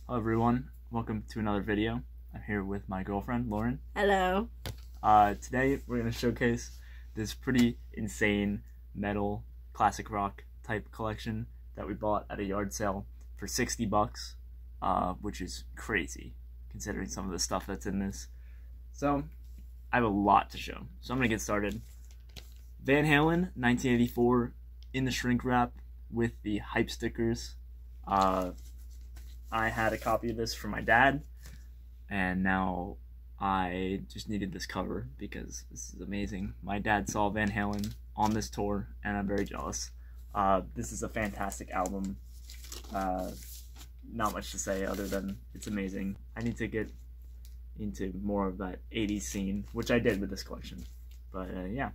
Hello everyone, welcome to another video. I'm here with my girlfriend, Lauren. Hello. Today we're going to showcase this pretty insane metal, classic rock type collection that we bought at a yard sale for 60 bucks, which is crazy considering some of the stuff that's in this. So, I have a lot to show, so I'm going to get started. Van Halen, 1984, in the shrink wrap with the hype stickers. I had a copy of this from my dad, and now I just needed this cover because this is amazing. My dad saw Van Halen on this tour, and I'm very jealous. This is a fantastic album. Not much to say other than it's amazing. I need to get into more of that 80s scene, which I did with this collection. But yeah.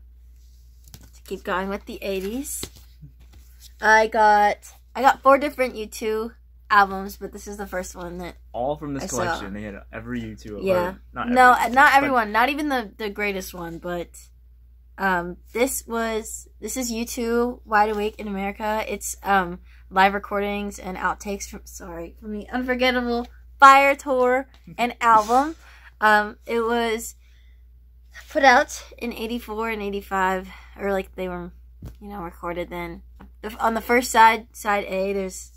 To keep going with the 80s, I got 4 different U2 albums, but this is the first one that all from this collection. They had every U2. Yeah. Not everyone. Not even the greatest one, but this is U2 Wide Awake in America. It's live recordings and outtakes from the Unforgettable Fire tour and album. It was put out in 84 and 85, or like they were, recorded then. On the first side A, there's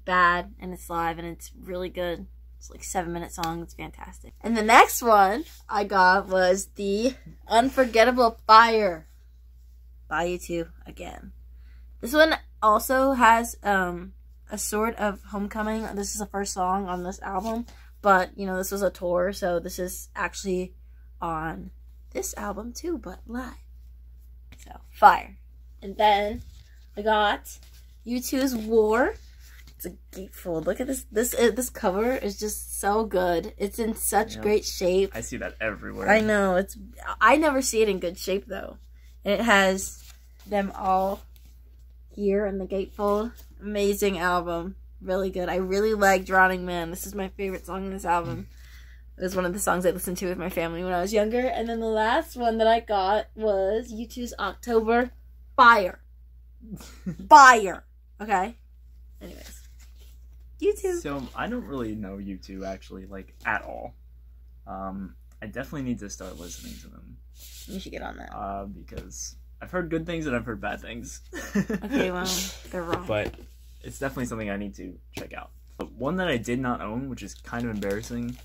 Bad, and it's live, and it's really good. It's like 7-minute song. It's fantastic. And the next one I got was the Unforgettable Fire by U2 again. This one also has a sort of homecoming. This is the first song on this album, but this was a tour, so this is actually on this album too, but live. So fire. And then I got U2's War. It's a gatefold. Look at this. This cover is just so good. It's in such great shape. I see that everywhere. I know. I never see it in good shape though. And it has them all here in the gatefold. Amazing album. Really good. I really like Drowning Man. This is my favorite song in this album. It was one of the songs I listened to with my family when I was younger. And then the last one that I got was U2's October Fire. Fire. Okay? Anyways. U2. So, I don't really know U2 actually, like, at all. I definitely need to start listening to them. You should get on that. Because I've heard good things and I've heard bad things. Okay, well, they're wrong. But it's definitely something I need to check out. But one that I did not own, which is kind of embarrassing,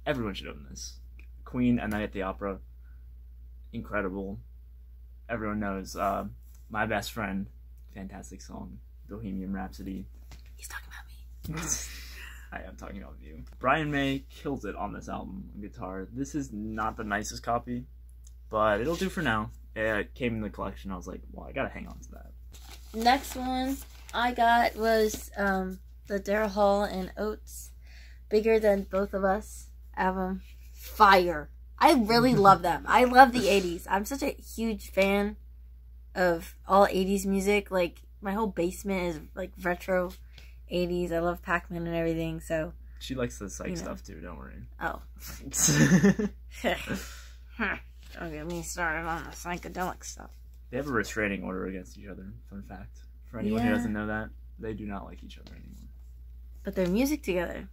everyone should own this. Queen, A Night at the Opera. Incredible. Everyone knows. My Best Friend. Fantastic song. Bohemian Rhapsody. He's talking about me. I am talking about you. Brian May kills it on this album on guitar. This is not the nicest copy, but it'll do for now. It came in the collection. I was like, well, I gotta hang on to that. Next one I got was the Daryl Hall and Oates Bigger Than Both of Us album. Fire. I really love them. I love the 80s. I'm such a huge fan of all 80s music. Like, my whole basement is like retro 80s. I love Pac-Man and everything, so... She likes the psych stuff too, don't worry. Oh. Don't get me started on the psychedelic stuff. They have a restraining order against each other, fun fact. For anyone who doesn't know that, they do not like each other anymore. But their music together.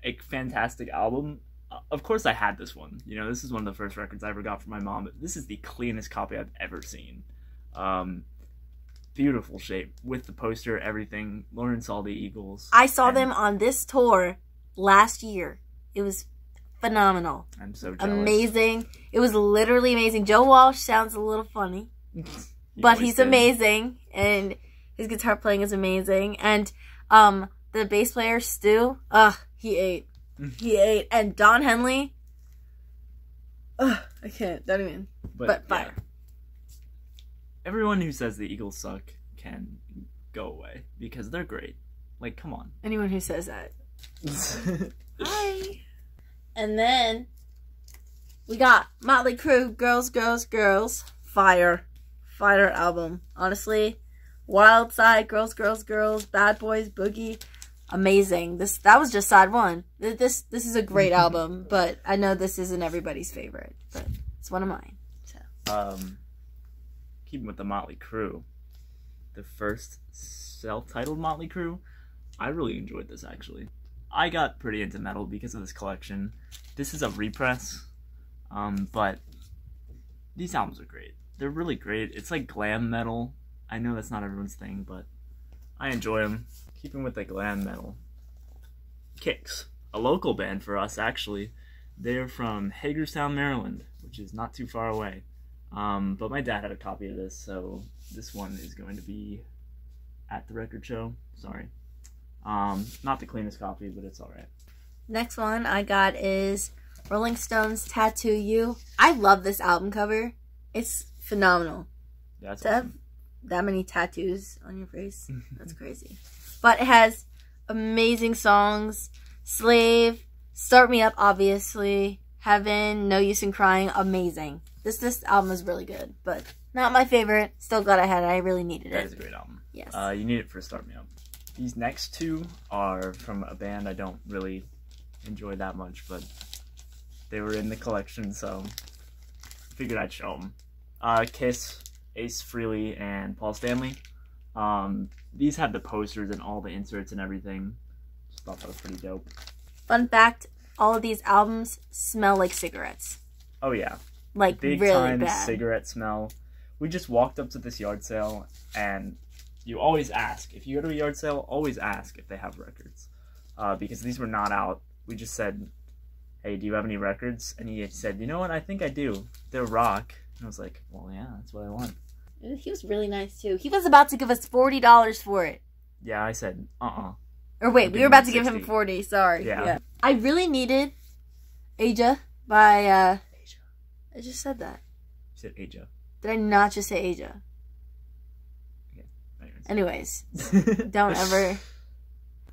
A fantastic album. Of course I had this one. This is one of the first records I ever got from my mom. But this is the cleanest copy I've ever seen. Beautiful shape with the poster, everything. Lauren saw the Eagles. I saw them on this tour last year. It was phenomenal. I'm so jealous. Amazing. It was literally amazing. Joe Walsh sounds a little funny, but he's amazing, and his guitar playing is amazing. And the bass player Stu, he ate. He ate. And Don Henley, I can't. Don't even. But fire. Yeah. Everyone who says the Eagles suck can go away because they're great. Like, come on. Anyone who says that. Hi. And then we got Motley Crue, Girls, Girls, Girls. Fire. Fire album. Honestly, Wild Side, Girls, Girls, Girls, Bad Boys, Boogie. Amazing. That was just side one. This is a great album, but I know this isn't everybody's favorite, but it's one of mine. So. Keeping with the Motley Crue, the first self-titled Motley Crue. I really enjoyed this, actually. I got pretty into metal because of this collection. This is a repress, but these albums are great. They're really great. It's like glam metal. I know that's not everyone's thing, but I enjoy them. Keeping with the glam metal. Kicks, a local band for us, actually. They're from Hagerstown, Maryland, which is not too far away. But my dad had a copy of this, so this one is going to be at the record show. Sorry. Not the cleanest copy, but it's alright. Next one I got is Rolling Stones' Tattoo You. I love this album cover. It's phenomenal. Yeah, that's to awesome. have that many tattoos on your face, that's crazy. But it has amazing songs. Slave, Start Me Up, obviously. Heaven, No Use in Crying, amazing. This album is really good, but not my favorite. Still glad I had it. I really needed it. That is a great album. Yes. You need it for Start Me Up. These next two are from a band I don't really enjoy that much, but they were in the collection, so figured I'd show them. Kiss, Ace Frehley, and Paul Stanley. These have the posters and all the inserts and everything. Just thought that was pretty dope. Fun fact, all of these albums smell like cigarettes. Oh yeah. Like, Big really time bad. cigarette smell. We just walked up to this yard sale, and you always ask. If you go to a yard sale, always ask if they have records. Because these were not out. We just said, hey, do you have any records? And he said, you know what, I think I do. They're rock. And I was like, well, yeah, that's what I want. He was really nice, too. He was about to give us $40 for it. Yeah, I said, Or wait, we were about to give him 40, sorry. Yeah. I really needed Aja by, I just said that. You said Aja. Did I not just say Aja? Okay. Anyways, don't ever...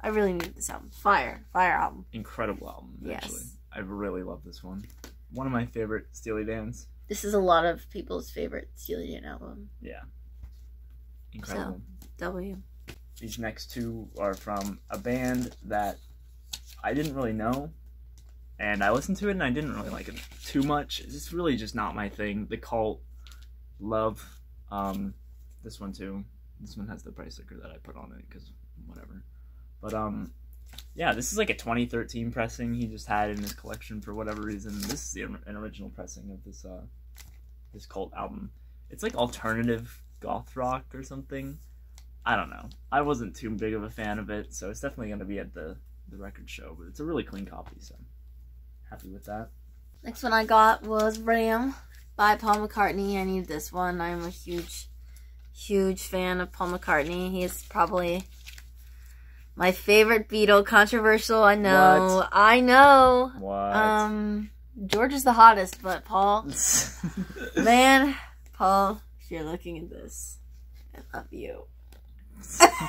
I really needed this album. Fire album. Incredible album, actually. Yes. I really love this one. One of my favorite Steely Dan's. This is a lot of people's favorite Steely Dan album. Yeah. Incredible. So, W. These next two are from a band that I didn't really know, and I listened to it and I didn't really like it too much. It's really just not my thing. The Cult, Love, this one too. This one has the price sticker that I put on it because whatever. But yeah, this is like a 2013 pressing he just had in his collection for whatever reason. This is an original pressing of this this Cult album. It's like alternative goth rock or something. I don't know. I wasn't too big of a fan of it, so it's definitely going to be at the record show. But it's a really clean copy, so happy with that. Next one I got was Ram by Paul McCartney. I needed this one. I'm a huge fan of Paul McCartney. He is probably my favorite Beatle. Controversial, I know. What? I know. What? George is the hottest, but Paul... Man, Paul, if you're looking at this, I love you.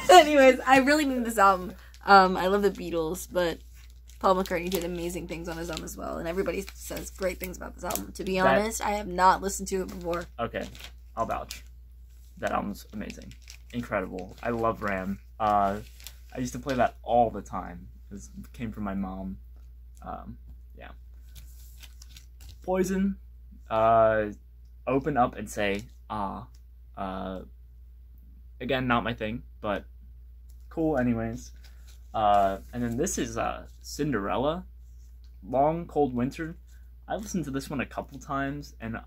Anyways, I really need this album. I love the Beatles, but Paul McCartney did amazing things on his own as well, and everybody says great things about this album. To be honest, I have not listened to it before. Okay, I'll vouch. That album's amazing. Incredible. I love Ram. I used to play that all the time. It came from my mom. Yeah. Poison. Open Up and Say, again, not my thing, but cool anyways. And then this is Cinderella, Long Cold Winter. I listened to this one a couple times, and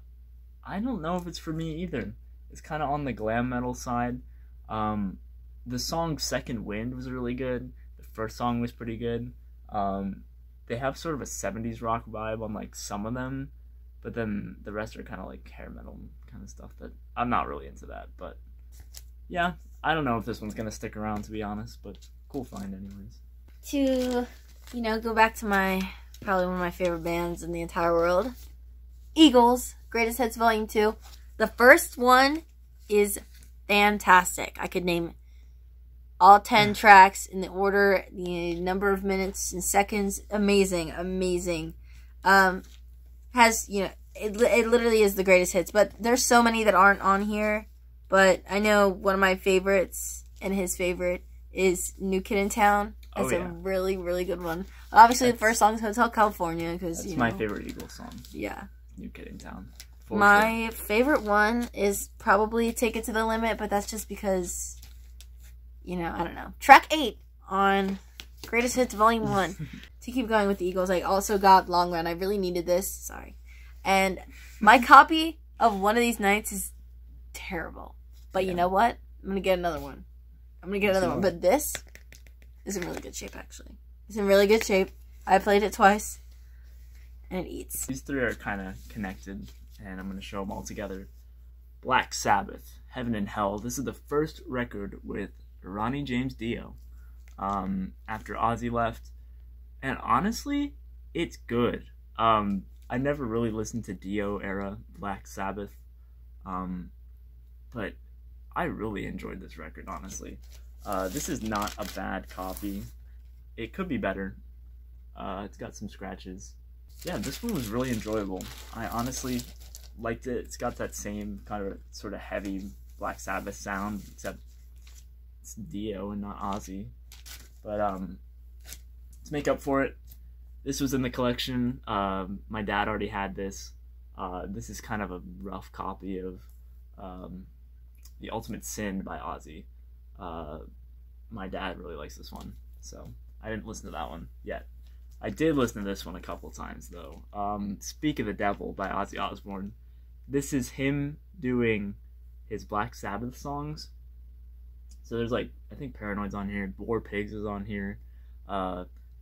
I don't know if it's for me either. It's kind of on the glam metal side. The song Second Wind was really good. The first song was pretty good. They have sort of a 70s rock vibe on like some of them, but then the rest are kind of like hair metal kind of stuff that I'm not really into that. But yeah, I don't know if this one's gonna stick around, to be honest, but cool find anyways. To, go back to probably one of my favorite bands in the entire world, Eagles, Greatest Hits Volume 2. The first one is fantastic. I could name all 10 tracks in the order, the number of minutes and seconds. Amazing. Has, it literally is the greatest hits, but there's so many that aren't on here. But I know one of my favorites and his favorite is New Kid in Town. That's a really, really good one. Obviously, the first song is Hotel California because that's my favorite Eagles song. Yeah, New Kid in Town. Favorite one is probably Take It to the Limit, but that's just because, I don't know. Track 8 on Greatest Hits Volume 1. To keep going with the Eagles, I also got Long Run. I really needed this. Sorry. And my copy of One of These Nights is terrible. But you know what? I'm going to get another one. But this is in really good shape, actually. It's in really good shape. I played it twice. And it eats. These three are kind of connected, and I'm going to show them all together. Black Sabbath, Heaven and Hell. This is the first record with Ronnie James Dio after Ozzy left. And honestly, it's good. I never really listened to Dio era Black Sabbath, but I really enjoyed this record, honestly. This is not a bad copy. It could be better. It's got some scratches. Yeah, this one was really enjoyable. I honestly liked it. It's got that same kind of sort of heavy Black Sabbath sound, except it's Dio and not Ozzy. But to make up for it, this was in the collection. My dad already had this. This is kind of a rough copy of The Ultimate Sin by Ozzy. My dad really likes this one, so I didn't listen to that one yet. I did listen to this one a couple times, though. Speak of the Devil by Ozzy Osbourne. This is him doing his Black Sabbath songs. So there's like, I think Paranoid's on here, War Pigs is on here,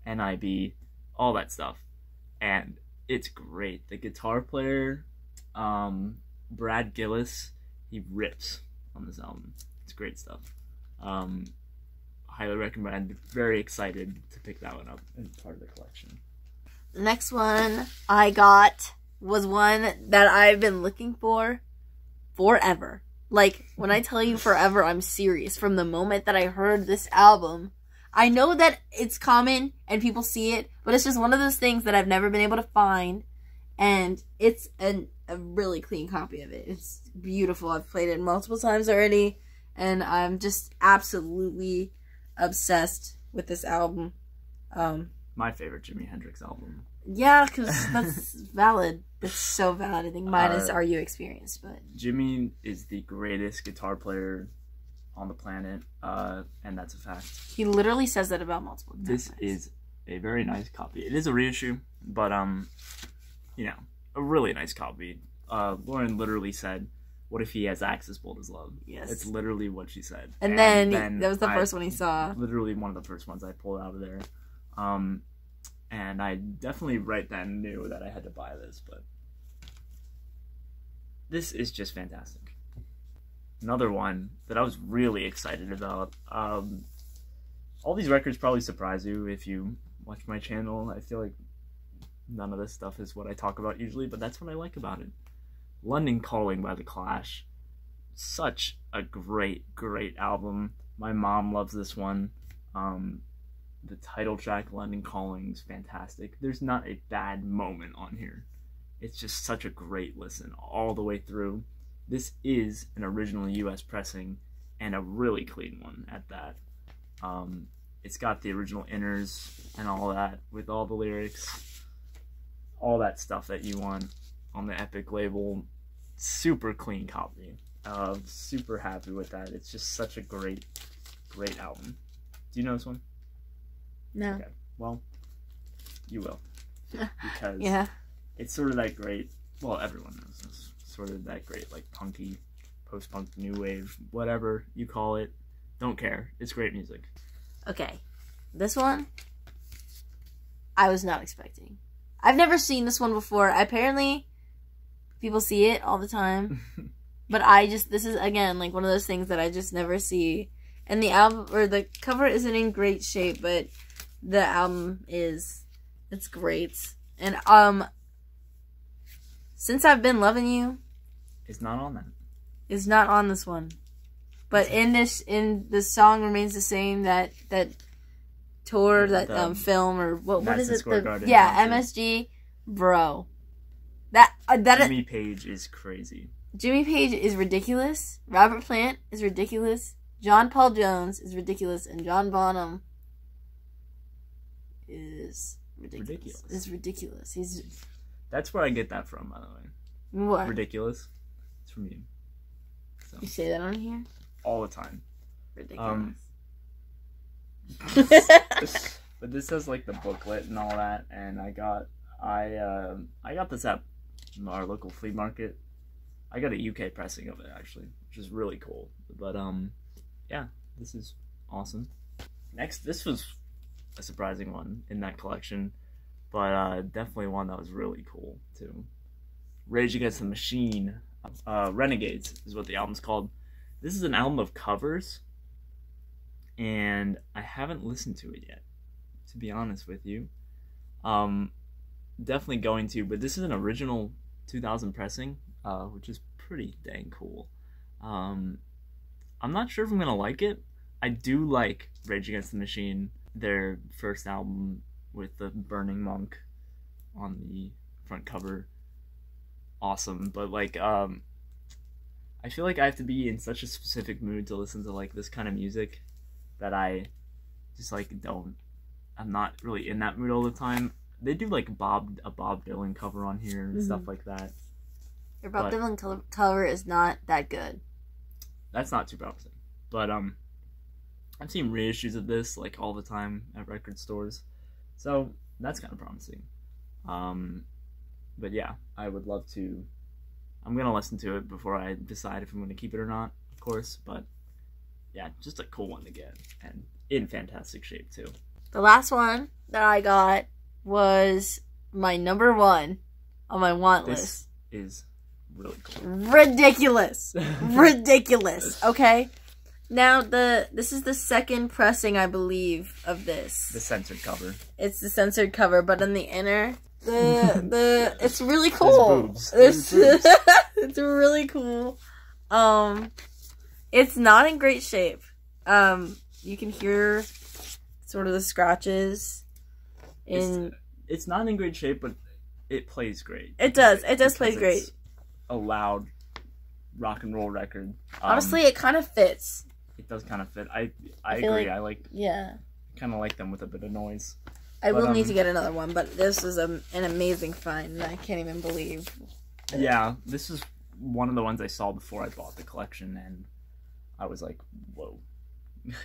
NIB, all that stuff. And it's great. The guitar player, Brad Gillis, he rips on this album. It's great stuff. Highly recommend. Very excited to pick that one up as part of the collection. The next one I got was one that I've been looking for forever. Like, when I tell you forever, I'm serious. From the moment that I heard this album, I know that it's common and people see it, but it's just one of those things that I've never been able to find, and it's a really clean copy of it. It's beautiful. I've played it multiple times already, and I'm just absolutely obsessed with this album. My favorite Jimi Hendrix album. Yeah, because that's valid. That's so valid. I think mine is Are You Experienced? But Jimi is the greatest guitar player on the planet, and that's a fact. He literally says that about multiple times. This is a very nice copy. It is a reissue, but you know, a really nice copy. Lauren literally said, "What if he has axe as bold as love?" Yes, it's literally what she said. And then that was the first one he saw. Literally one of the first ones I pulled out of there. And I definitely right then knew that I had to buy this, but this is just fantastic. Another one that I was really excited about. All these records probably surprise you if you watch my channel. I feel like none of this stuff is what I talk about usually, but that's what I like about it. London Calling by The Clash. Such a great, great album. My mom loves this one. The title track, London Calling, is fantastic. There's not a bad moment on here. It's just such a great listen all the way through. This is an original US pressing, and a really clean one at that. It's got the original inners and all that, with all the lyrics, all that stuff that you want on the Epic label. Super clean copy. Super happy with that. It's just such a great, great album. Do you know this one? No. Okay. Well, you will. Because yeah, it's sort of that great, well, everyone knows this, sort of that great, like, punky, post-punk, new wave, whatever you call it. Don't care. It's great music. Okay. This one, I was not expecting. I've never seen this one before. Apparently, people see it all the time. But this is, again, like, one of those things that I just never see. And the album, or the cover isn't in great shape, but the album is, it's great. And, Since I've Been Loving You, it's not on that. It's not on this one. But in the song Remains the Same, that tour, that film, or what is it? Yeah, MSG, bro. That Jimmy Page is crazy. Jimmy Page is ridiculous. Robert Plant is ridiculous. John Paul Jones is ridiculous, and John Bonham is ridiculous. Is ridiculous. That's where I get that from, by the way. What? Ridiculous. It's from you. So. You say that on here? All the time. Ridiculous. But this has like the booklet and all that, and I got this at our local flea market. I got a UK pressing of it actually, which is really cool. But yeah, this is awesome. Next, this was a surprising one in that collection, but definitely one that was really cool too. Rage Against the Machine, Renegades is what the album's called. This is an album of covers, and I haven't listened to it yet, to be honest with you. Definitely going to, but this is an original 2000 pressing, which is pretty dang cool. I'm not sure if I'm gonna like it. I do like Rage Against the Machine, their first album with the burning monk on the front cover. Awesome, but like I feel like I have to be in such a specific mood to listen to like this kind of music that I just like I'm not really in that mood all the time. They do like a Bob Dylan cover on here and stuff like that. Your Bob Dylan cover is not that good. That's not too promising. But I've seen reissues of this like all the time at record stores, so that's kind of promising. But yeah, I would love to. I'm gonna listen to it before I decide if I'm gonna keep it or not, of course. But yeah, just a cool one to get, and in fantastic shape too. The last one that I got was my number one on my want list. This is really cool. Ridiculous. Ridiculous. Okay. Now this is the second pressing, I believe, of this. The censored cover. It's the censored cover, but in the inner, it's really cool. There's boobs. It's really cool. It's not in great shape. You can hear sort of the scratches. It's not in great shape, but it plays great. It does. It does play great. A loud rock and roll record. Honestly, it kind of fits. It does kind of fit. I agree. Yeah. I kind of like them with a bit of noise. I will need to get another one, but this is an amazing find, and I can't even believe. Yeah, this is one of the ones I saw before I bought the collection, and I was like, whoa,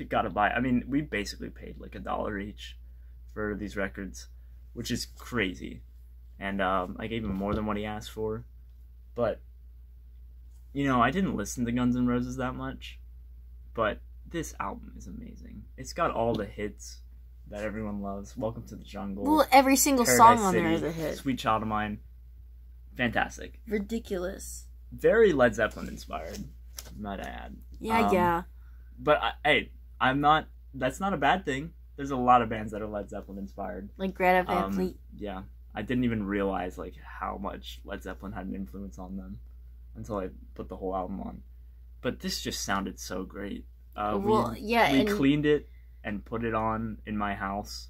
gotta buy it. I mean, we basically paid like $1 each for these records, which is crazy. And I gave him more than what he asked for. But, you know, I didn't listen to Guns N' Roses that much, but this album is amazing. It's got all the hits that everyone loves. Welcome to the Jungle. Well, every single Paradise song on City, there is a hit. Sweet Child of Mine. Fantastic. Ridiculous. Very Led Zeppelin inspired, might I add. Yeah, yeah. But, hey, that's not a bad thing. There's a lot of bands that are Led Zeppelin inspired. Like Greta Van Fleet. Yeah. I didn't even realize, like, how much Led Zeppelin had an influence on them until I put the whole album on. But this just sounded so great. We cleaned it and put it on in my house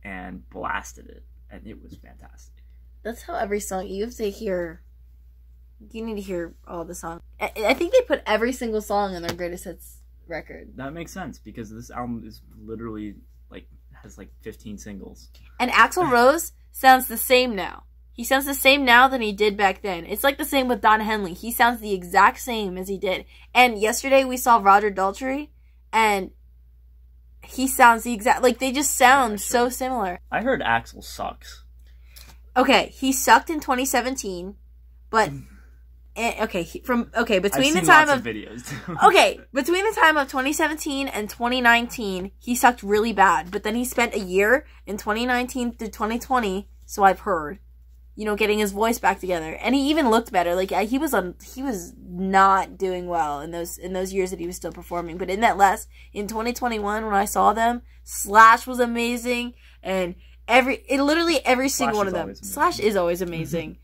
and blasted it, and it was fantastic. That's how every song, you need to hear all the songs. I think they put every single song on their greatest hits record. That makes sense, because this album is literally, like, has like 15 singles. And Axl Rose sounds the same now. He sounds the same now than he did back then. It's like the same with Don Henley. He sounds the exact same as he did. And yesterday we saw Roger Daltrey, and he sounds the exact... Like, they just sound so similar. I heard Axl sucks. Okay, he sucked in 2017, but... between the time of videos. Okay, between the time of 2017 and 2019, he sucked really bad. But then he spent a year in 2019 to 2020, so I've heard, getting his voice back together, and he even looked better. Like he was not doing well in those years that he was still performing. But in 2021 when I saw them, Slash was amazing, and literally every single one of them. Slash is always amazing,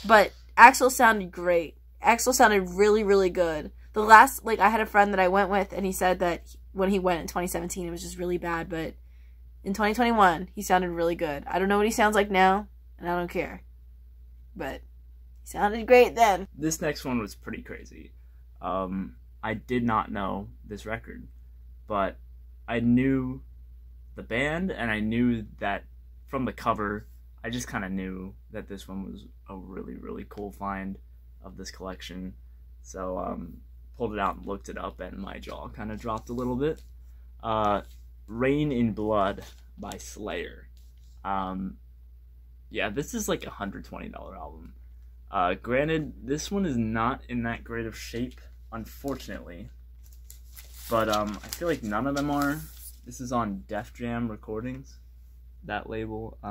but Axl sounded great. Axl sounded really, really good. The last, I had a friend that I went with, and he said that when he went in 2017, it was just really bad, but in 2021, he sounded really good. I don't know what he sounds like now, and I don't care. But he sounded great then. This next one was pretty crazy. I did not know this record, but I knew the band, and I knew that from the cover, I just kind of knew that this one was a really, really cool find of this collection. So pulled it out and looked it up, and my jaw kind of dropped a little bit. Rain in Blood by Slayer. Yeah, this is like a $120 album. Granted, this one is not in that great of shape, unfortunately. But I feel like none of them are. This is on Def Jam Recordings, that label. I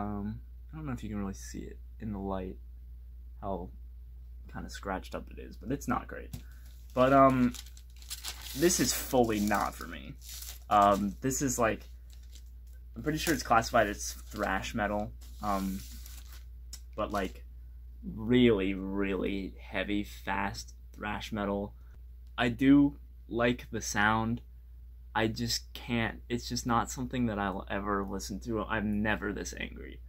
don't know if you can really see it in the light, how kind of scratched up it is, but it's not great. But this is fully not for me. This is like, I'm pretty sure it's classified as thrash metal, but like really, really heavy, fast thrash metal. I do like the sound. I just can't, it's just not something that I'll ever listen to. I'm never this angry.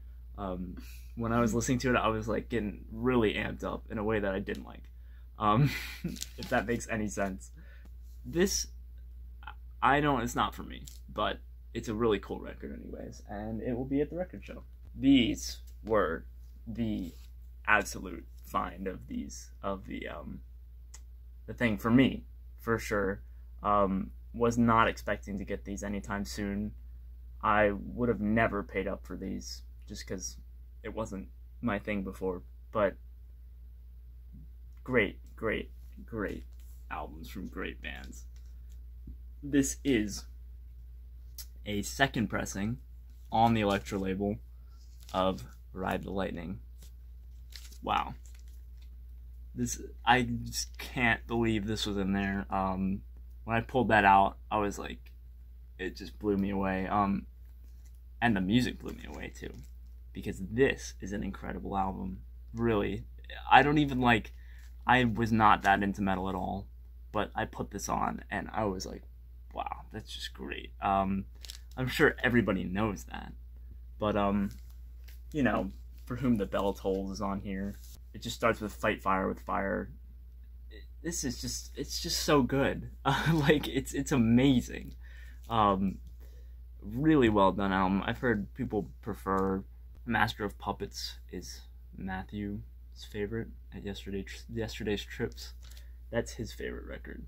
When I was listening to it, I was like getting really amped up in a way that I didn't like. If that makes any sense. This, I don't, it's not for me, but it's a really cool record anyways, and it will be at the record show. These were the absolute find of these, of the thing for me, for sure. Was not expecting to get these anytime soon. I would have never paid up for these just because it wasn't my thing before, but great, great, great albums from great bands. This is a second pressing on the Elektra label of Ride the Lightning. Wow. This, I just can't believe this was in there. When I pulled that out, I was like, it just blew me away. And the music blew me away too, because this is an incredible album. Really, I don't even like, I was not that into metal at all, but I put this on and I was like, wow, that's just great. I'm sure everybody knows that, but you know, For Whom the Bell Tolls is on here. It just starts with Fight Fire with Fire. This is just, it's just so good. Like, it's amazing. Really well done album. I've heard people prefer Master of Puppets is Matthew's favorite at Yesterday's Trips. That's his favorite record.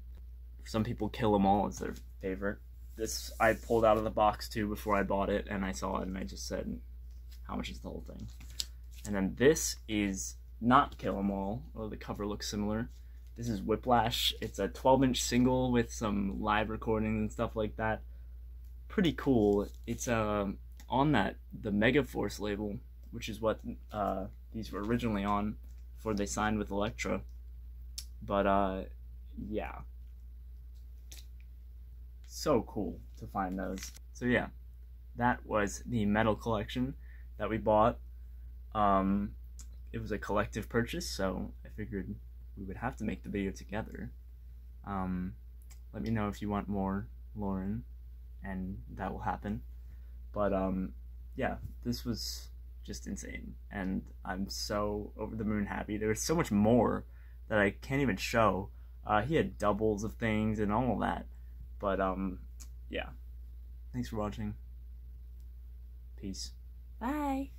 Some people Kill 'Em All is their favorite. This I pulled out of the box too before I bought it, and I saw it and I just said, how much is the whole thing? And then this is not Kill 'Em All, although the cover looks similar. This is Whiplash. It's a 12-inch single with some live recordings and stuff like that. Pretty cool. It's on the Megaforce label, which is what these were originally on before they signed with Elektra. But yeah, so cool to find those. So yeah, that was the metal collection that we bought. It was a collective purchase, so I figured we would have to make the video together. Let me know if you want more, Lauren, and that will happen. But yeah, this was just insane, and I'm so over the moon happy. There was so much more that I can't even show. He had doubles of things and all of that. But yeah, thanks for watching. Peace. Bye.